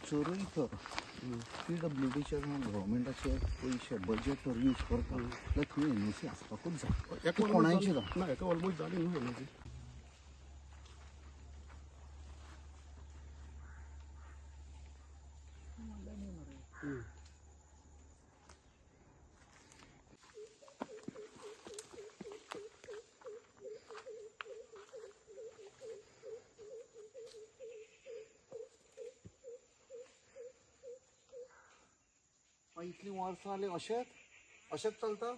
चोरूय तर PWDचे गव्हर्मेंटाचे पयशे budget use करता जाल्यार थंय NOC आसपाकूच जाय कोणायची ना एका ऑलमोस्ट जाली न्हू NOC. इतली वर्सां जाली अशेंच चलता.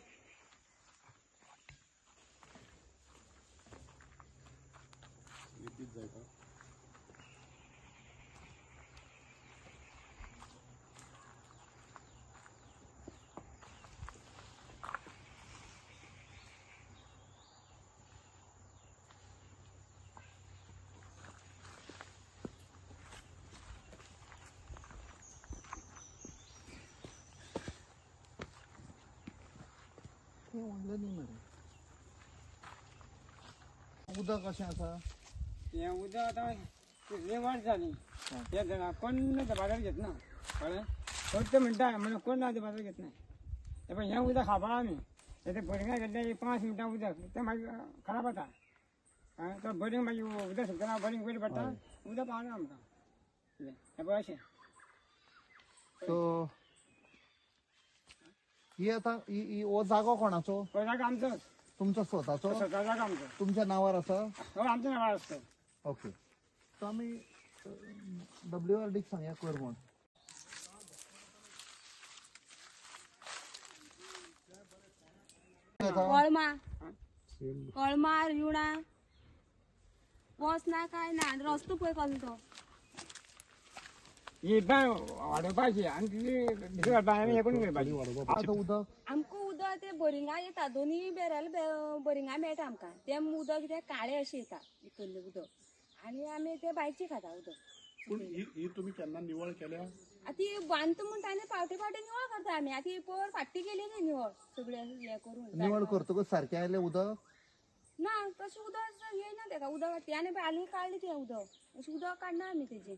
व्हडलें न्ही मरे उदक कशें आसा. हें उदक आतां कितलीं वर्स जालीं हे जाणा कोण बाजार घेत ना कळ्ळें. फक्त म्हणटा म्हणून कोण ना बाजार घेत ना. हे पळय हें उदक खावपा आमी ते भरंगा घेतलें एक 5 मिनटां उदक तें मागीर खराब जाता. तो भरींग मागीर उदक सुकतना भरींग वयर पडटा उदक पावना आमकां. हे पळय अशें. सो ही आतां हो जागो कोणाचो. हो जागो आमचोच. तुमचो स्वताचो. स्वता जागो आमचो. तुमच्या नांवार आसा. हो आमच्या नांवार आसता. ओके. सो आमी WRDक सांगया कर म्हण. कळमार युणा वच ना काय ना रस्तो पळय कसलो तो. ही बांय वाडोवपाची आनी ती बांय एकूण करपाची. आतां उदक आमकां उदक ते बोरिंगा येता दोनी बेराल बोरिंगा मेळटा आमकां. ते उदक कितें काळें अशें येता भितरलें उदक आनी आमी ते बांयची खाता उदक. पूण ही तुमी केन्ना निवळ केल्या. आतां ती बांदता म्हणटा आनी फावटी निवळ करता आमी. आतां पयर फाटी केली न्ही निवळ सगळें हें करून. निवळ करतकच सारकें आयलें उदक. ना तशें उदक येयना तेका उदक आनी आनी काडलें तें उदक अशें उदक काडना आमी तेजें.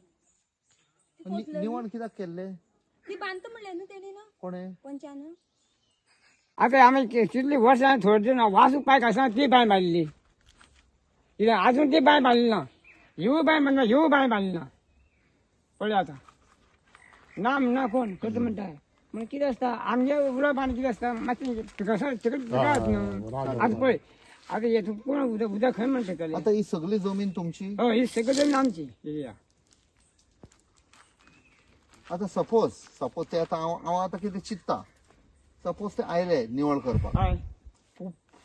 निवळ कित्याक केल्लें. ती बांदता म्हणलें न्हू तेणी न्हू कोणें पंचान. आतां आमी कितलीं वर्सां थोडी वास उपाय आसा ती बांय बांदली. कित्याक आजून ती बांय बांदली ना. ह्यो बांय म्हणटा ह्यो बांय बांदली ना. पळय आतां ना म्हणना कोण करता म्हणटा म्हण कितें आसता आमगे उलोवप आनी कितें आसता मातशें तिकट न्हू. आतां पळय आतां हे कोण उदक खंय म्हण शकतले. आतां ही सगळी जमीन तुमची. हय ही सगळी जमीन आमची. आतां सपोज ते आतां हांव आतां कितें चिंत्ता. सपोज ते आयले निवळ करपाक हय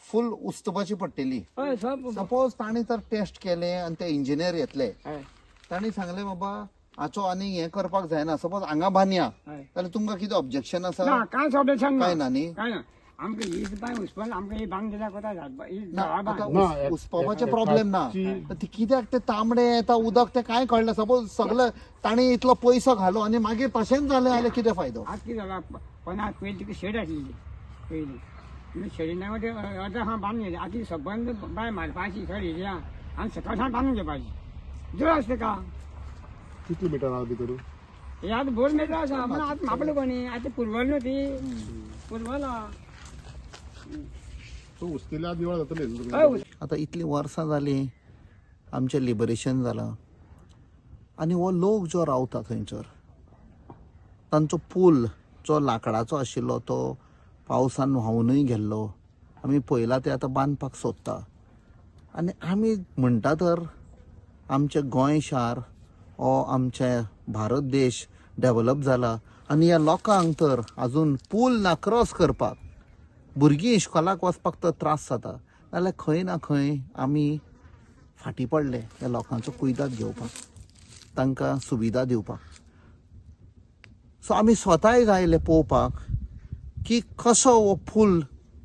फूल उस्तपाची पडटली. हय सब सपोज तांणी तर टेस्ट केलें आनी ते इंजिनियर येतले. हय तांणी सांगलें बाबा हाचो आनी हें करपाक जायना. सपोज हांगा बांदया हय जाल्यार तुमकां कितें ऑब्जेक्शन आसा. ना कांयच ऑब्जेक्शन काय ना न्ही. काय ना आमकां हीच बांय हुस्पन आमकां ही बांद दिल्यार कोता ना आतां उसपावपाचे प्रॉब्लेम ना. ती कित्याक ते तांबडे येता उदक ते कांय कळना. सपोज सगळें तांणी इतलो पयसो घालो आनी मागीर तशेंच जालें जाल्यार कितें फायदो. आज कितें जाला पयलीं तिका शेड आसलेली पयलीं शेडी ना अर्द हा बांदून घेतली. आतां सबंद बांय मारपाची शेड येयली आनी सकाळ बांदून घेवपाची. जोर आसता का कितली मिटर आहा भितर. हे आतां बोर मेटर आसा पूण आतां मापले कोणी आतां पुरवल न्हू ती पुरवला. उस्तिल्यार निवळ जातले. आतां इतलीं वर्सां जालीं आमचें लिबरेशन जालां आनी हो लोक जो रावता थंयसर तांचो पूल जो लाकडाचो आशिल्लो तो पावसान व्हांवूनय गेल्लो आमी पळयला ते आतां बांदपाक सोदता. आनी आमी म्हणटा तर आमचें गोंय शार हो आमचे भारत देश डेव्हलप जाला आनी ह्या लोकांक तर आजून पूल ना क्रॉस करपाक भुरगीं इश्कोलाक वचपाक तर त्रास जाता जाल्यार खंय ना खंय आमी फाटीं पडले ह्या लोकांचो कुयदाद घेवपाक तांकां सुविधा दिवपाक. सो आमी स्वताय आयले पळोवपाक की कसो हो पूल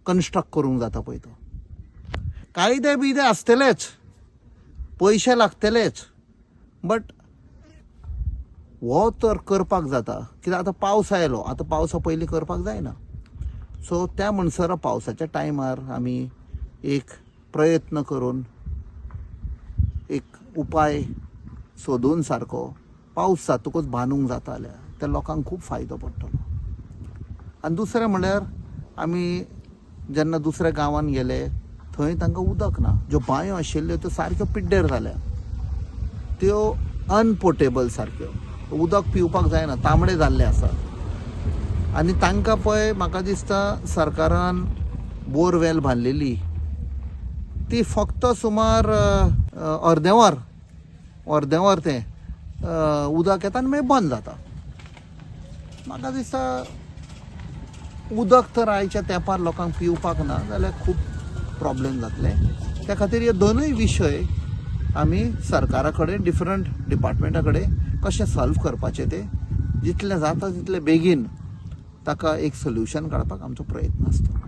कन्स्ट्रक्ट करूंक जाता पळय तो. कायदे बिदे आसतलेच पयशे लागतलेच बट हो तर करपाक जाता. कित्याक आतां पावस आयलो आतां पावसा पयलीं करपाक जायना. सो त्या म्हणसर पावसाच्या टायमार आमी एक प्रयत्न करून एक उपाय सोदून सारको पावस जातकूच बांदूंक जाता जाल्यार त्या लोकांक खूब फायदो पडटलो. आनी दुसरें म्हणल्यार आमी जेन्ना दुसऱ्या गांवांत गेले थंय तांकां उदक ना. ज्यो बांयो आशिल्ल्यो त्यो सारक्यो पिड्डेर जाल्या, त्यो अनपोर्टेबल सारक्यो, उदक पिवपाक जायना, तांबडे जाल्ले आसा. आनी तांकां पळय म्हाका दिसता सरकारान बोरवेल बांदलेली ती फक्त सुमार अर्दें वर तें उदक येता आनी मागीर बंद जाता. म्हाका दिसता उदक तर आयच्या तेंपार लोकांक पिवपाक ना जाल्यार खूब प्रॉब्लेम जातले. त्या खातीर हे दोनूय विशय आमी सरकारा कडेन डिफरंट डिपार्टमेंटा कडेन कशें सॉल्व करपाचें तें जितलें जाता तितलें बेगीन ताका एक सोल्युशन काडपाक आमचो प्रयत्न आसतलो.